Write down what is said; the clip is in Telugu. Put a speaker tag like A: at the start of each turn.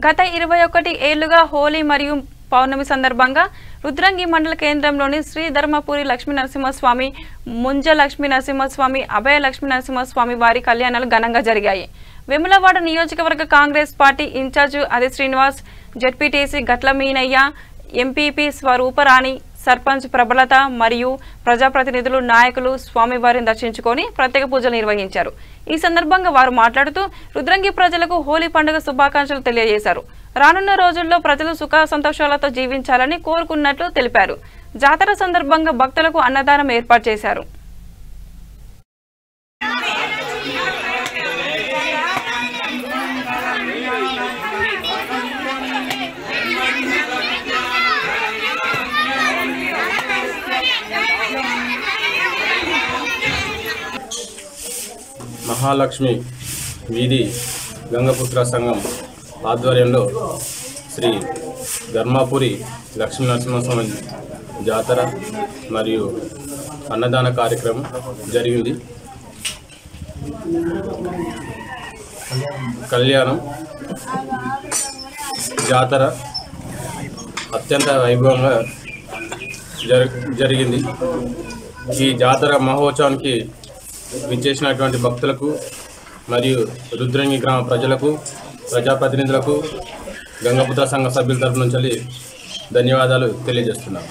A: గత 21 ఏళ్లుగా హోలీ మరియు పౌర్ణమి సందర్భంగా రుద్రంగి మండల కేంద్రంలోని శ్రీ ధర్మపురి లక్ష్మీ నరసింహస్వామి, ముంజ లక్ష్మీ నరసింహస్వామి, అభయ లక్ష్మీ నరసింహస్వామి వారి కళ్యాణాలు ఘనంగా జరిగాయి. వెములవాడ నియోజకవర్గ కాంగ్రెస్ పార్టీ ఇన్ఛార్జ్ ఆది శ్రీనివాస్, జెడ్పీటీసీ గట్ల మీనయ్య, ఎంపీపీ స్వరూపరాణి, సర్పంచ్ ప్రబలత మరియు ప్రజాప్రతినిధులు, నాయకులు స్వామివారిని దర్శించుకొని ప్రత్యేక పూజలు నిర్వహించారు. ఈ సందర్భంగా వారు మాట్లాడుతూ రుద్రంగి ప్రజలకు హోలీ పండుగ శుభాకాంక్షలు తెలియజేశారు. రానున్న రోజుల్లో ప్రజలు సుఖ సంతోషాలతో జీవించాలని కోరుకున్నట్లు తెలిపారు. జాతర సందర్భంగా భక్తులకు అన్నదానం ఏర్పాటు చేశారు.
B: మహాలక్ష్మి వీధి గంగపుత్ర సంఘం ఆధ్వర్యంలో శ్రీ ధర్మపురి లక్ష్మీ నరసింహస్వామి జాతర మరియు అన్నదాన కార్యక్రమం జరిగింది. కళ్యాణం జాతర అత్యంత వైభవంగా జరిగింది. ఈ జాతర మహోత్సవానికి విచ్చేసినటువంటి భక్తులకు మరియు రుద్రంగి గ్రామ ప్రజలకు, ప్రజాప్రతినిధులకు గంగపుత్ర సంఘ సభ్యుల తరఫు నుంచి ధన్యవాదాలు తెలియజేస్తున్నాను.